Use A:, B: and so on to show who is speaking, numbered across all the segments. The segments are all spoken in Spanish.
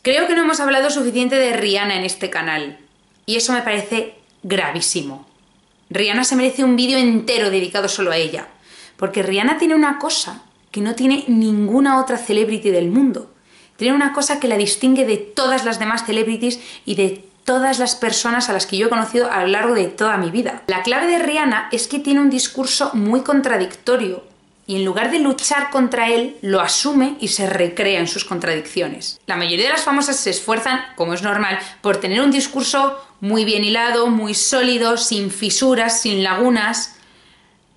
A: Creo que no hemos hablado suficiente de Rihanna en este canal, y eso me parece gravísimo. Rihanna se merece un vídeo entero dedicado solo a ella, porque Rihanna tiene una cosa que no tiene ninguna otra celebrity del mundo. Tiene una cosa que la distingue de todas las demás celebrities y de todas las personas a las que yo he conocido a lo largo de toda mi vida. La clave de Rihanna es que tiene un discurso muy contradictorio y en lugar de luchar contra él, lo asume y se recrea en sus contradicciones. La mayoría de las famosas se esfuerzan, como es normal, por tener un discurso muy bien hilado, muy sólido, sin fisuras, sin lagunas.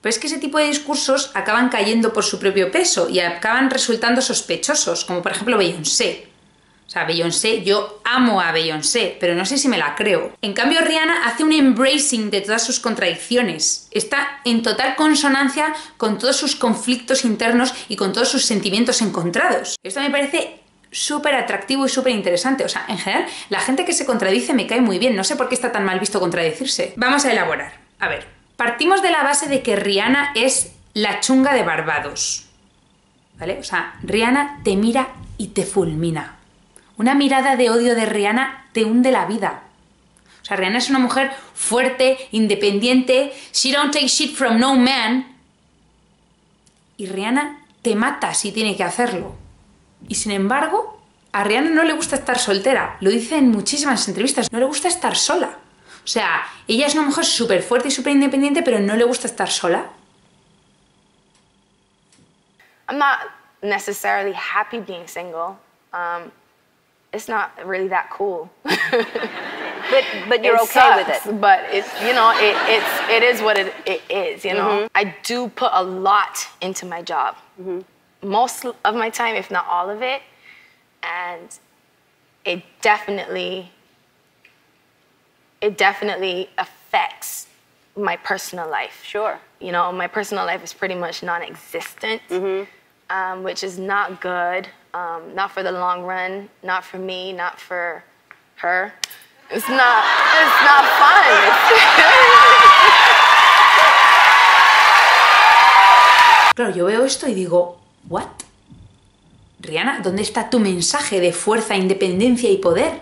A: Pero es que ese tipo de discursos acaban cayendo por su propio peso y acaban resultando sospechosos, como por ejemplo Beyoncé. O sea, Beyoncé, yo amo a Beyoncé, pero no sé si me la creo. En cambio, Rihanna hace un embracing de todas sus contradicciones. Está en total consonancia con todos sus conflictos internos y con todos sus sentimientos encontrados. Esto me parece súper atractivo y súper interesante. O sea, en general, la gente que se contradice me cae muy bien. No sé por qué está tan mal visto contradecirse. Vamos a elaborar. A ver, partimos de la base de que Rihanna es la chunga de Barbados. ¿Vale? O sea, Rihanna te mira y te fulmina. Una mirada de odio de Rihanna te hunde la vida. O sea, Rihanna es una mujer fuerte, independiente, she don't take shit from no man. Y Rihanna te mata si tiene que hacerlo. Y sin embargo, a Rihanna no le gusta estar soltera. Lo dice en muchísimas entrevistas. No le gusta estar sola. O sea, ella es una mujer súper fuerte y súper independiente, pero no le gusta estar sola.
B: I'm not necessarily happy being single. It's not really that cool.
C: but you're okay with it.
B: But it's, you know, it is what it is, you know. I do put a lot into my job. Most of my time, if not all of it. And it definitely affects my personal life.
C: Sure.
B: You know, my personal life is pretty much non-existent, which is not good. Not for the long run, not for me, not for her. It's not fun.
A: Claro, yo veo esto y digo, ¿what? Rihanna, ¿dónde está tu mensaje de fuerza, independencia y poder?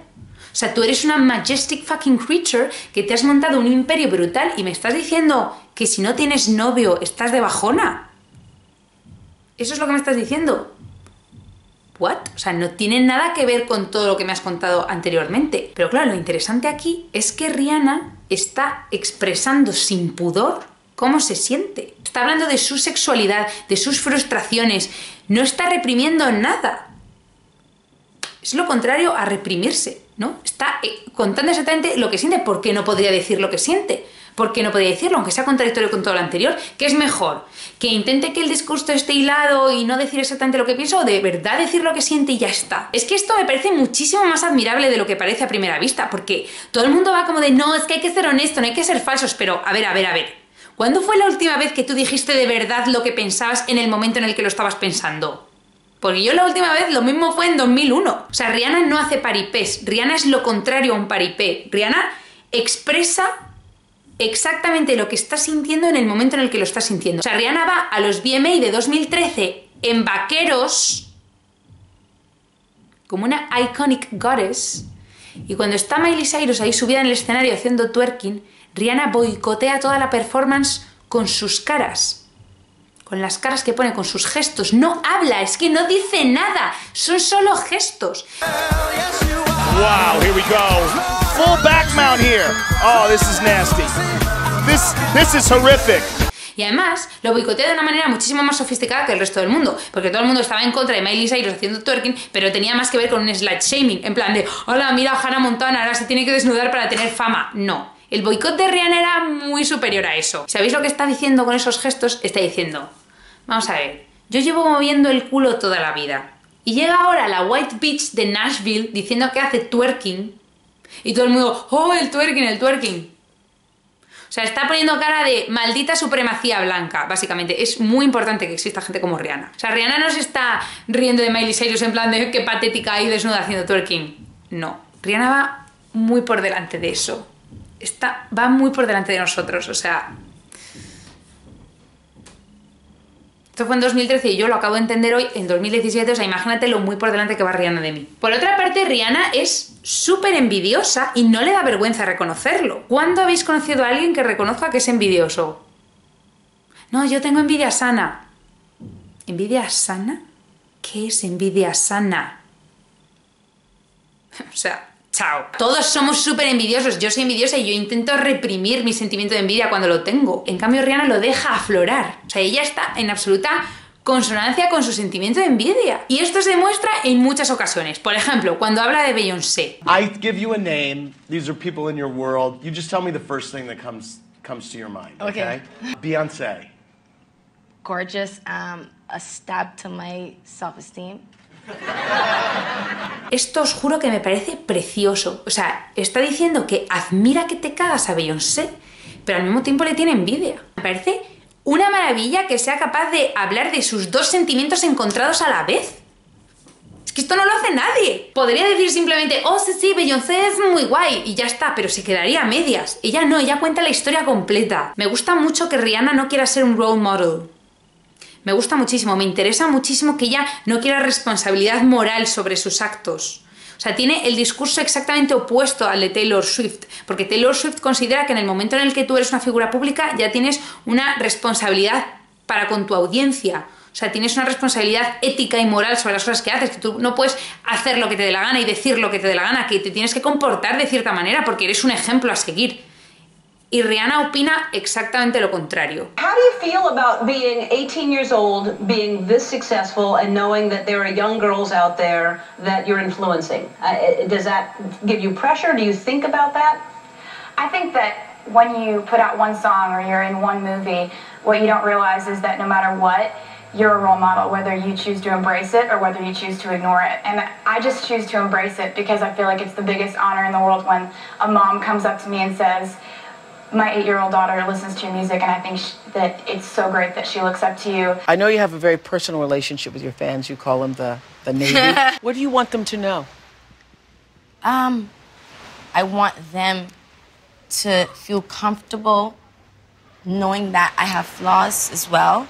A: O sea, tú eres una majestic fucking creature que te has montado un imperio brutal y me estás diciendo que si no tienes novio estás de bajona. ¿Eso es lo que me estás diciendo? ¿What? O sea, no tiene nada que ver con todo lo que me has contado anteriormente. Pero claro, lo interesante aquí es que Rihanna está expresando sin pudor cómo se siente. Está hablando de su sexualidad, de sus frustraciones. No está reprimiendo nada. Es lo contrario a reprimirse, ¿no? Está contando exactamente lo que siente. ¿Por qué no podría decir lo que siente? ¿Por qué no podría decirlo, aunque sea contradictorio con todo lo anterior? ¿Qué es mejor? ¿Que intente que el discurso esté hilado y no decir exactamente lo que pienso o de verdad decir lo que siente y ya está? Es que esto me parece muchísimo más admirable de lo que parece a primera vista, porque todo el mundo va como de no, es que hay que ser honesto, no hay que ser falsos, pero a ver. ¿Cuándo fue la última vez que tú dijiste de verdad lo que pensabas en el momento en el que lo estabas pensando? Porque yo la última vez lo mismo fue en 2001. O sea, Rihanna no hace paripés, Rihanna es lo contrario a un paripé. Rihanna expresa exactamente lo que está sintiendo en el momento en el que lo está sintiendo. O sea, Rihanna va a los VMA de 2013 en vaqueros como una iconic goddess y cuando está Miley Cyrus ahí subida en el escenario haciendo twerking, Rihanna boicotea toda la performance con sus caras. Con las caras que pone, con sus gestos. No habla, es que no dice nada. Son solo gestos.
D: Wow, here we go. Full back mount here. Oh, this is nasty. This is horrific.
A: Y además lo boicotea de una manera muchísimo más sofisticada que el resto del mundo, porque todo el mundo estaba en contra de Miley Cyrus haciendo twerking, pero tenía más que ver con un slut shaming, en plan de, hola, mira a Hannah Montana, ahora se tiene que desnudar para tener fama. No, el boicot de Rihanna era muy superior a eso. ¿Sabéis lo que está diciendo con esos gestos? Está diciendo, vamos a ver, yo llevo moviendo el culo toda la vida, y llega ahora la White Bitch de Nashville diciendo que hace twerking, y todo el mundo, oh, el twerking. O sea, está poniendo cara de maldita supremacía blanca, básicamente. Es muy importante que exista gente como Rihanna. O sea, Rihanna no se está riendo de Miley Cyrus en plan de qué patética ahí desnuda haciendo twerking. No, Rihanna va muy por delante de eso. Va muy por delante de nosotros, o sea... Esto fue en 2013 y yo lo acabo de entender hoy en 2017, o sea, imagínate lo muy por delante que va Rihanna de mí. Por otra parte, Rihanna es súper envidiosa y no le da vergüenza reconocerlo. ¿Cuándo habéis conocido a alguien que reconozca que es envidioso? No, yo tengo envidia sana. ¿Envidia sana? ¿Qué es envidia sana? O sea, chao. Todos somos súper envidiosos. Yo soy envidiosa y yo intento reprimir mi sentimiento de envidia cuando lo tengo. En cambio, Rihanna lo deja aflorar. O sea, ella está en absoluta consonancia con su sentimiento de envidia. Y esto se demuestra en muchas ocasiones. Por ejemplo, cuando habla de Beyoncé.
E: I give you a name. These are people in your world. You just tell me the first thing that comes to your mind, okay? Beyoncé.
B: Gorgeous, a stab to my self-esteem.
A: Esto os juro que me parece precioso. O sea, está diciendo que admira que te cagas a Beyoncé, pero al mismo tiempo le tiene envidia. Me parece una maravilla que sea capaz de hablar de sus dos sentimientos encontrados a la vez. Es que esto no lo hace nadie. Podría decir simplemente, oh, sí, Beyoncé es muy guay, y ya está, pero se quedaría a medias. Ella no, ella cuenta la historia completa. Me gusta mucho que Rihanna no quiera ser un role model. Me gusta muchísimo, me interesa muchísimo que ella no quiera responsabilidad moral sobre sus actos. O sea, tiene el discurso exactamente opuesto al de Taylor Swift, porque Taylor Swift considera que en el momento en el que tú eres una figura pública ya tienes una responsabilidad para con tu audiencia. O sea, tienes una responsabilidad ética y moral sobre las cosas que haces, que tú no puedes hacer lo que te dé la gana y decir lo que te dé la gana, que te tienes que comportar de cierta manera porque eres un ejemplo a seguir. Y Rihanna opina exactamente lo contrario.
F: How do you feel about being 18 years old, being this successful, and knowing that there are young girls out there that you're influencing? Does that give you pressure? Do you think about that?
G: I think that when you put out one song or you're in one movie, what you don't realize is that no matter what, you're a role model, whether you choose to embrace it or whether you choose to ignore it. And I just choose to embrace it because I feel like it's the biggest honor in the world when a mom comes up to me and says, my 8-year-old daughter listens to your music, and I think that it's so great that she looks up to you.
H: I know you have a very personal relationship with your fans. You call them the Navy. What do you want them to know?
B: I want them to feel comfortable knowing that I have flaws as well.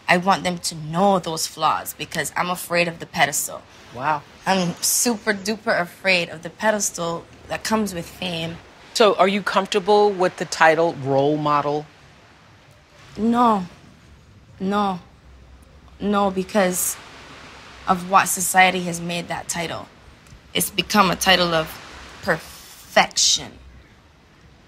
B: I want them to know those flaws because I'm afraid of the pedestal.
H: Wow.
B: I'm super duper afraid of the pedestal that comes with fame.
H: So are you comfortable with the title role model?
B: No, because of what society has made that title. It's become a title of perfection.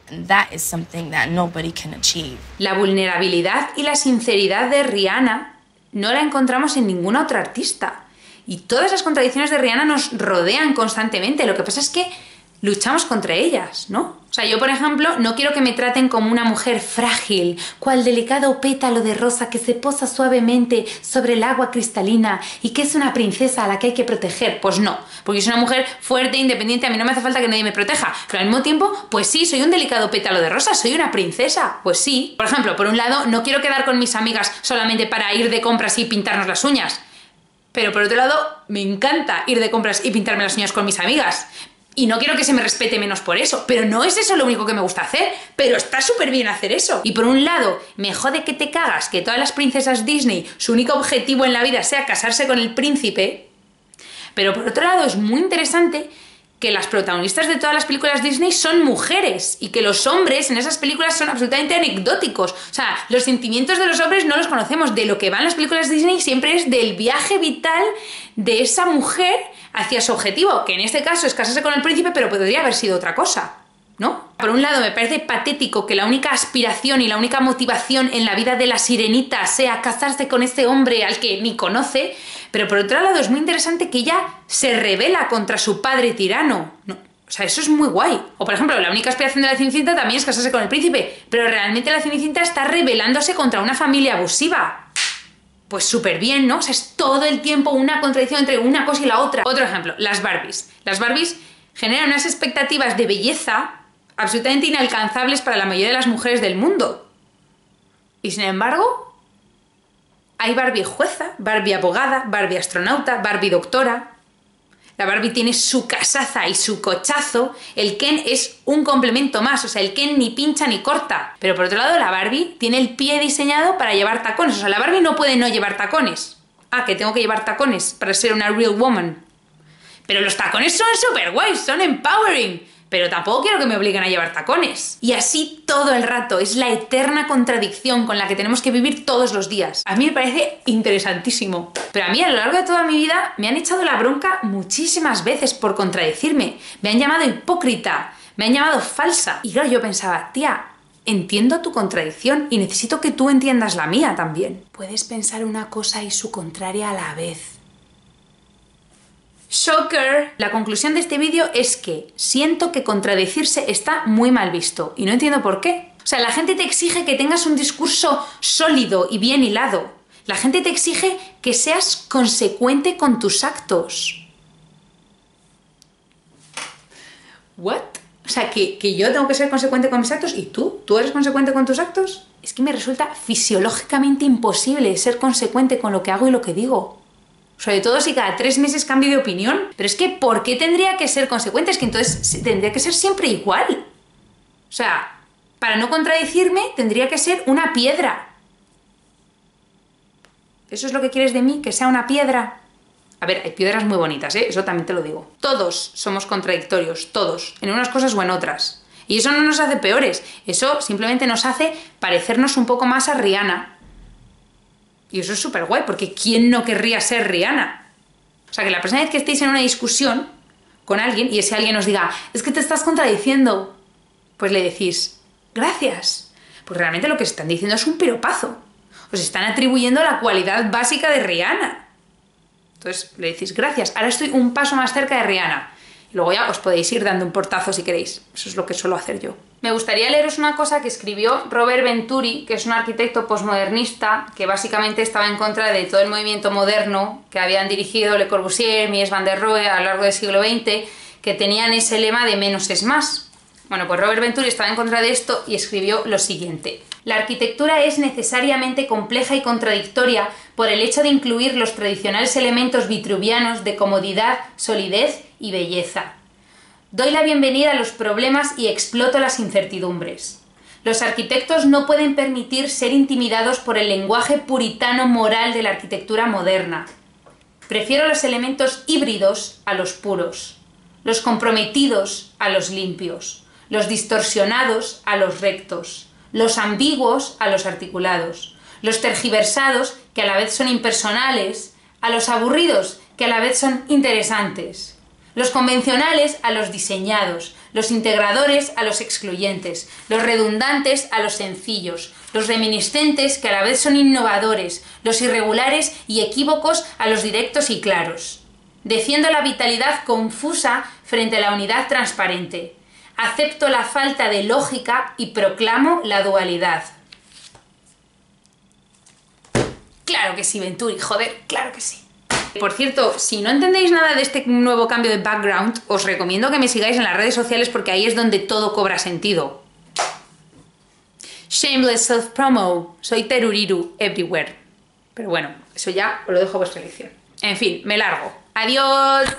B: And that is something that nobody can achieve.
A: La vulnerabilidad y la sinceridad de Rihanna no la encontramos en ninguna otra artista. Y todas las contradicciones de Rihanna nos rodean constantemente. Lo que pasa es que luchamos contra ellas, ¿no? O sea, yo, por ejemplo, no quiero que me traten como una mujer frágil, cual delicado pétalo de rosa que se posa suavemente sobre el agua cristalina y que es una princesa a la que hay que proteger. Pues no, porque soy una mujer fuerte, independiente, a mí no me hace falta que nadie me proteja. Pero al mismo tiempo, pues sí, soy un delicado pétalo de rosa, soy una princesa. Pues sí. Por ejemplo, por un lado, no quiero quedar con mis amigas solamente para ir de compras y pintarnos las uñas. Pero por otro lado, me encanta ir de compras y pintarme las uñas con mis amigas. Y no quiero que se me respete menos por eso. Pero no es eso lo único que me gusta hacer. Pero está súper bien hacer eso. Y por un lado, me jode que te cagas que todas las princesas Disney, su único objetivo en la vida sea casarse con el príncipe. Pero por otro lado, es muy interesante que las protagonistas de todas las películas Disney son mujeres y que los hombres en esas películas son absolutamente anecdóticos. O sea, los sentimientos de los hombres no los conocemos. De lo que van las películas Disney siempre es del viaje vital de esa mujer hacia su objetivo, que en este caso es casarse con el príncipe, pero podría haber sido otra cosa, ¿no? Por un lado, me parece patético que la única aspiración y la única motivación en la vida de la sirenita sea casarse con ese hombre al que ni conoce, pero por otro lado es muy interesante que ella se rebela contra su padre tirano, ¿no? O sea, eso es muy guay. O por ejemplo, la única aspiración de la Cenicienta también es casarse con el príncipe, pero realmente la Cenicienta está rebelándose contra una familia abusiva. Pues súper bien, ¿no? O sea, es todo el tiempo una contradicción entre una cosa y la otra. Otro ejemplo, las Barbies. Las Barbies generan unas expectativas de belleza absolutamente inalcanzables para la mayoría de las mujeres del mundo. Y sin embargo, hay Barbie jueza, Barbie abogada, Barbie astronauta, Barbie doctora. La Barbie tiene su casaza y su cochazo, el Ken es un complemento más, o sea, el Ken ni pincha ni corta. Pero por otro lado, la Barbie tiene el pie diseñado para llevar tacones, o sea, la Barbie no puede no llevar tacones. Ah, que tengo que llevar tacones para ser una real woman. Pero los tacones son súper guays, son empowering. Pero tampoco quiero que me obliguen a llevar tacones. Y así todo el rato, es la eterna contradicción con la que tenemos que vivir todos los días. A mí me parece interesantísimo. Pero a mí a lo largo de toda mi vida me han echado la bronca muchísimas veces por contradecirme. Me han llamado hipócrita, me han llamado falsa. Y claro, yo pensaba, tía, entiendo tu contradicción y necesito que tú entiendas la mía también. Puedes pensar una cosa y su contraria a la vez. Shocker. La conclusión de este vídeo es que siento que contradecirse está muy mal visto y no entiendo por qué. O sea, la gente te exige que tengas un discurso sólido y bien hilado. La gente te exige que seas consecuente con tus actos. ¿What? O sea, que yo tengo que ser consecuente con mis actos y tú eres consecuente con tus actos. Es que me resulta fisiológicamente imposible ser consecuente con lo que hago y lo que digo. Sobre todo si cada 3 meses cambio de opinión. Pero es que, ¿por qué tendría que ser consecuente? Es que entonces tendría que ser siempre igual. O sea, para no contradecirme, tendría que ser una piedra. ¿Eso es lo que quieres de mí? ¿Que sea una piedra? A ver, hay piedras muy bonitas, ¿eh? Eso también te lo digo. Todos somos contradictorios, todos. En unas cosas o en otras. Y eso no nos hace peores. Eso simplemente nos hace parecernos un poco más a Rihanna. Y eso es súper guay, porque ¿quién no querría ser Rihanna? O sea, que la próxima vez que estéis en una discusión con alguien y ese alguien os diga, es que te estás contradiciendo, pues le decís, gracias. Porque realmente lo que están diciendo es un piropazo. Os están atribuyendo la cualidad básica de Rihanna. Entonces le decís, gracias, ahora estoy un paso más cerca de Rihanna. Y luego ya os podéis ir dando un portazo si queréis. Eso es lo que suelo hacer yo. Me gustaría leeros una cosa que escribió Robert Venturi, que es un arquitecto posmodernista que básicamente estaba en contra de todo el movimiento moderno que habían dirigido Le Corbusier, Mies van der Rohe a lo largo del siglo XX, que tenían ese lema de menos es más. Bueno, pues Robert Venturi estaba en contra de esto y escribió lo siguiente. La arquitectura es necesariamente compleja y contradictoria por el hecho de incluir los tradicionales elementos vitruvianos de comodidad, solidez y belleza. Doy la bienvenida a los problemas y exploto las incertidumbres. Los arquitectos no pueden permitir ser intimidados por el lenguaje puritano moral de la arquitectura moderna. Prefiero los elementos híbridos a los puros, los comprometidos a los limpios, los distorsionados a los rectos, los ambiguos a los articulados, los tergiversados que a la vez son impersonales, a los aburridos que a la vez son interesantes, los convencionales a los diseñados, los integradores a los excluyentes, los redundantes a los sencillos, los reminiscentes que a la vez son innovadores, los irregulares y equívocos a los directos y claros. Defiendo la vitalidad confusa frente a la unidad transparente. Acepto la falta de lógica y proclamo la dualidad. Claro que sí, Venturi, joder, claro que sí. Por cierto, si no entendéis nada de este nuevo cambio de background, os recomiendo que me sigáis en las redes sociales porque ahí es donde todo cobra sentido. Shameless self-promo. Soy Teruriru everywhere. Pero bueno, eso ya os lo dejo a vuestra elección. En fin, me largo. ¡Adiós!